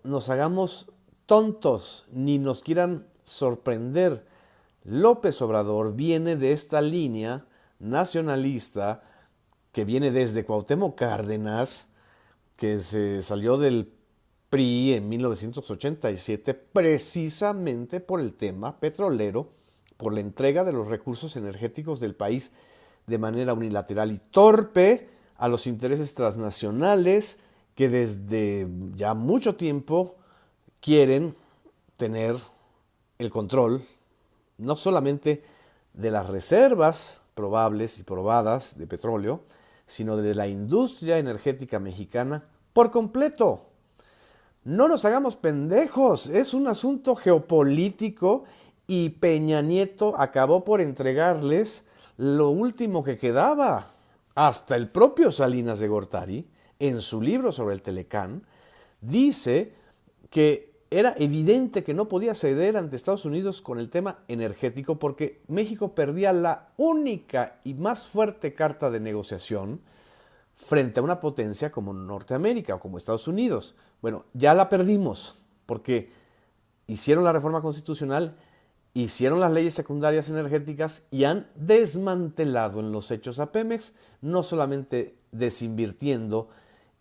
nos hagamos tontos ni nos quieran sorprender. López Obrador viene de esta línea nacionalista que viene desde Cuauhtémoc Cárdenas, que se salió del PRI en 1987 precisamente por el tema petrolero, por la entrega de los recursos energéticos del país de manera unilateral y torpe a los intereses transnacionales que desde ya mucho tiempo quieren tener el control no solamente de las reservas probables y probadas de petróleo, sino de la industria energética mexicana por completo. No nos hagamos pendejos, es un asunto geopolítico y Peña Nieto acabó por entregarles lo último que quedaba. Hasta el propio Salinas de Gortari, en su libro sobre el Telecán, dice que era evidente que no podía ceder ante Estados Unidos con el tema energético porque México perdía la única y más fuerte carta de negociación frente a una potencia como Norteamérica o como Estados Unidos. Bueno, ya la perdimos porque hicieron la reforma constitucional, hicieron las leyes secundarias energéticas y han desmantelado en los hechos a Pemex, no solamente desinvirtiendo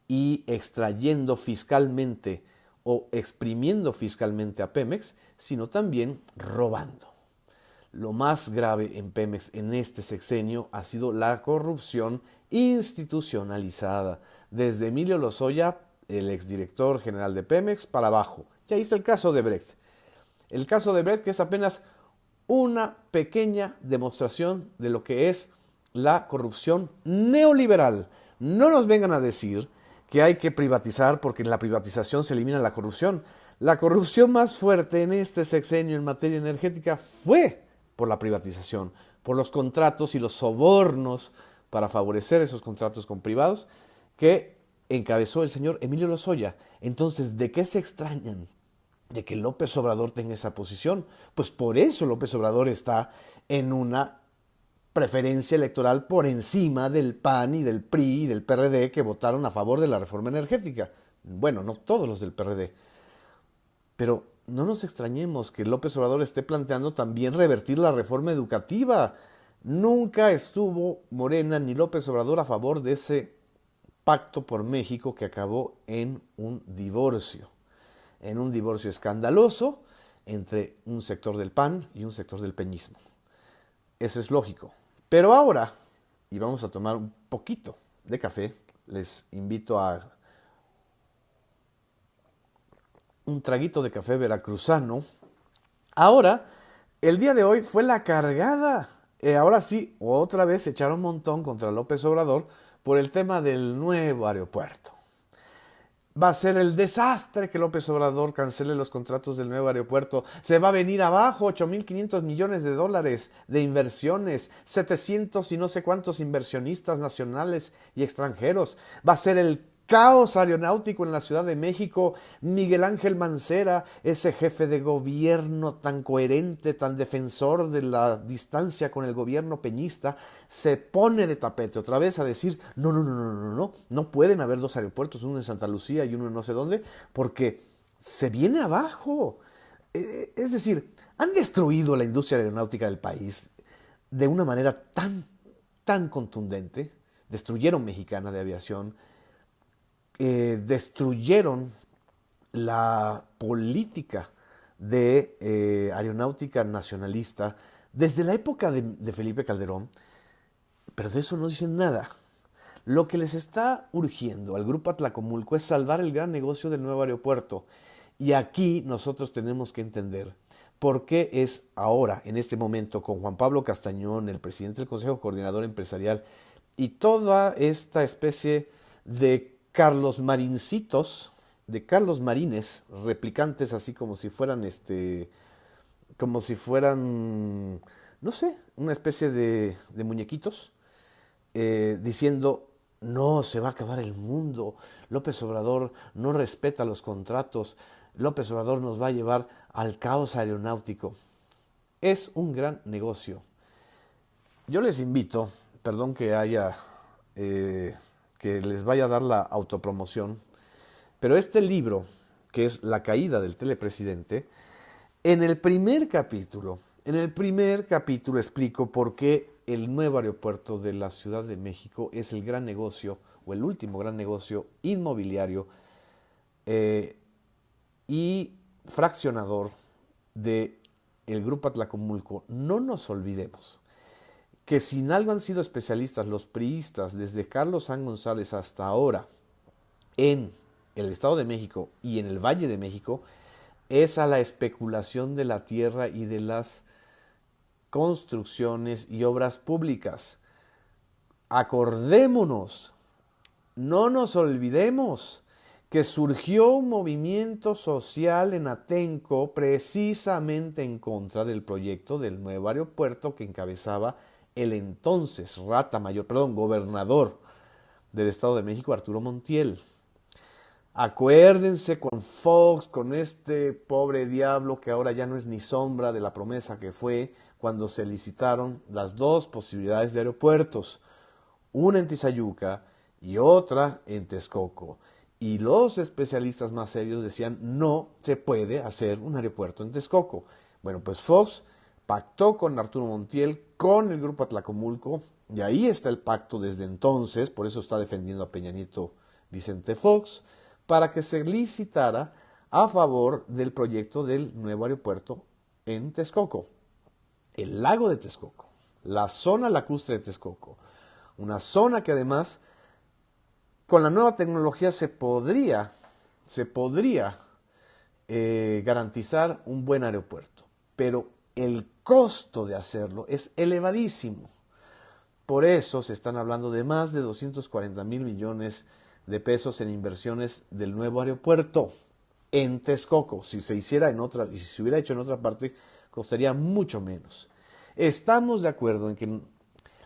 y extrayendo fiscalmente o exprimiendo fiscalmente a Pemex, sino también robando. Lo más grave en Pemex en este sexenio ha sido la corrupción institucionalizada, desde Emilio Lozoya, el exdirector general de Pemex, para abajo. Ya hice el caso de Brecht. El caso de Brecht, que es apenas una pequeña demostración de lo que es la corrupción neoliberal. No nos vengan a decir que hay que privatizar porque en la privatización se elimina la corrupción. La corrupción más fuerte en este sexenio en materia energética fue por la privatización, por los contratos y los sobornos para favorecer esos contratos con privados que encabezó el señor Emilio Lozoya. Entonces, ¿de qué se extrañan? De que López Obrador tenga esa posición. Pues por eso López Obrador está en una preferencia electoral por encima del PAN y del PRI y del PRD que votaron a favor de la reforma energética. Bueno, no todos los del PRD. Pero no nos extrañemos que López Obrador esté planteando también revertir la reforma educativa. Nunca estuvo Morena ni López Obrador a favor de ese pacto por México que acabó en un divorcio escandaloso entre un sector del PAN y un sector del peñismo. Eso es lógico. Pero ahora, y vamos a tomar un poquito de café, les invito a un traguito de café veracruzano. Ahora, el día de hoy fue la cargada. Ahora sí, otra vez se echaron un montón contra López Obrador por el tema del nuevo aeropuerto. Va a ser el desastre que López Obrador cancele los contratos del nuevo aeropuerto. Se va a venir abajo 8.500 millones de dólares de inversiones, 700 y no sé cuántos inversionistas nacionales y extranjeros. Va a ser el caos aeronáutico en la Ciudad de México. Miguel Ángel Mancera, ese jefe de gobierno tan coherente, tan defensor de la distancia con el gobierno peñista, se pone de tapete otra vez a decir, no pueden haber dos aeropuertos, uno en Santa Lucía y uno en no sé dónde, porque se viene abajo. Es decir, han destruido la industria aeronáutica del país de una manera tan contundente. Destruyeron Mexicana de Aviación, destruyeron la política de aeronáutica nacionalista desde la época de Felipe Calderón, pero de eso no dicen nada. Lo que les está urgiendo al Grupo Atlacomulco es salvar el gran negocio del nuevo aeropuerto. Y aquí nosotros tenemos que entender por qué es ahora, en este momento, con Juan Pablo Castañón, el presidente del Consejo Coordinador Empresarial, y toda esta especie de Carlos Marincitos, de Carlos Marines, replicantes así como si fueran no sé, una especie de muñequitos, diciendo, no, se va a acabar el mundo, López Obrador no respeta los contratos, López Obrador nos va a llevar al caos aeronáutico. Es un gran negocio. Yo les invito, perdón que les vaya a dar la autopromoción, pero este libro que es La caída del telepresidente, en el primer capítulo explico por qué el nuevo aeropuerto de la Ciudad de México es el gran negocio o el último gran negocio inmobiliario y fraccionador de el Grupo Atlacomulco. No nos olvidemos que si en algo han sido especialistas los priistas desde Carlos San González hasta ahora en el Estado de México y en el Valle de México, es a la especulación de la tierra y de las construcciones y obras públicas. Acordémonos, no nos olvidemos que surgió un movimiento social en Atenco precisamente en contra del proyecto del nuevo aeropuerto que encabezaba el entonces gobernador del Estado de México, Arturo Montiel. Acuérdense con Fox, con este pobre diablo que ahora ya no es ni sombra de la promesa que fue cuando se licitaron las dos posibilidades de aeropuertos, una en Tizayuca y otra en Texcoco. Y los especialistas más serios decían, no se puede hacer un aeropuerto en Texcoco. Bueno, pues Fox pactó con Arturo Montiel, con el Grupo Atlacomulco, y ahí está el pacto desde entonces, por eso está defendiendo a Peña Nieto Vicente Fox, para que se licitara a favor del proyecto del nuevo aeropuerto en Texcoco. El lago de Texcoco, la zona lacustre de Texcoco, una zona que además con la nueva tecnología se podría garantizar un buen aeropuerto, pero el costo de hacerlo es elevadísimo. Por eso se están hablando de más de 240,000 millones de pesos en inversiones del nuevo aeropuerto en Texcoco. Si se hiciera en otra, y si se hubiera hecho en otra parte, costaría mucho menos. Estamos de acuerdo en que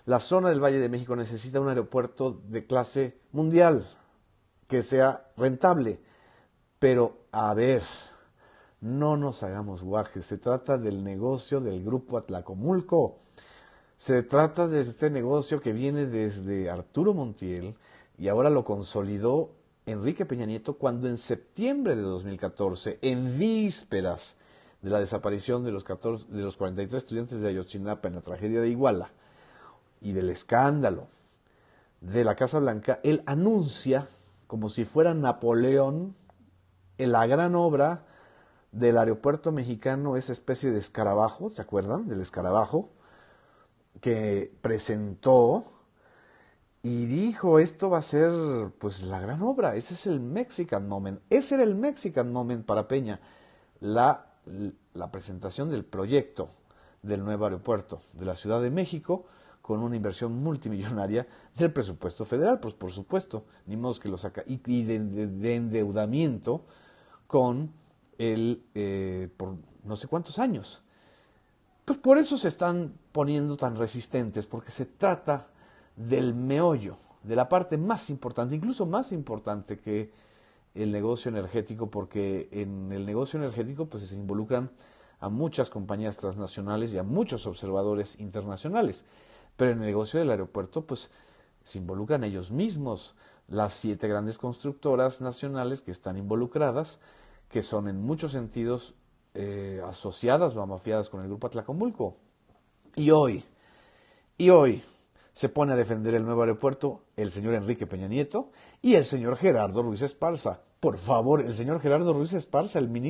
la zona del Valle de México necesita un aeropuerto de clase mundial, que sea rentable. Pero, a ver, no nos hagamos guajes. Se trata del negocio del Grupo Atlacomulco. Se trata de este negocio que viene desde Arturo Montiel y ahora lo consolidó Enrique Peña Nieto cuando en septiembre de 2014, en vísperas de la desaparición de los 43 estudiantes de Ayotzinapa en la tragedia de Iguala y del escándalo de la Casa Blanca, él anuncia, como si fuera Napoleón, en la gran obra del aeropuerto mexicano, esa especie de escarabajo, ¿se acuerdan del escarabajo? Que presentó y dijo, esto va a ser pues la gran obra, ese es el Mexican Moment, ese era el Mexican Moment para Peña, la presentación del proyecto del nuevo aeropuerto de la Ciudad de México con una inversión multimillonaria del presupuesto federal, pues por supuesto, ni modo que lo saca, y de endeudamiento con por no sé cuántos años. Pues por eso se están poniendo tan resistentes, porque se trata del meollo, de la parte más importante, incluso más importante que el negocio energético, porque en el negocio energético pues se involucran a muchas compañías transnacionales y a muchos observadores internacionales, pero en el negocio del aeropuerto pues se involucran ellos mismos, las 7 grandes constructoras nacionales que están involucradas, que son en muchos sentidos asociadas o amafiadas con el Grupo Atlacomulco. Y hoy se pone a defender el nuevo aeropuerto el señor Enrique Peña Nieto y el señor Gerardo Ruiz Esparza. Por favor, el señor Gerardo Ruiz Esparza, el ministro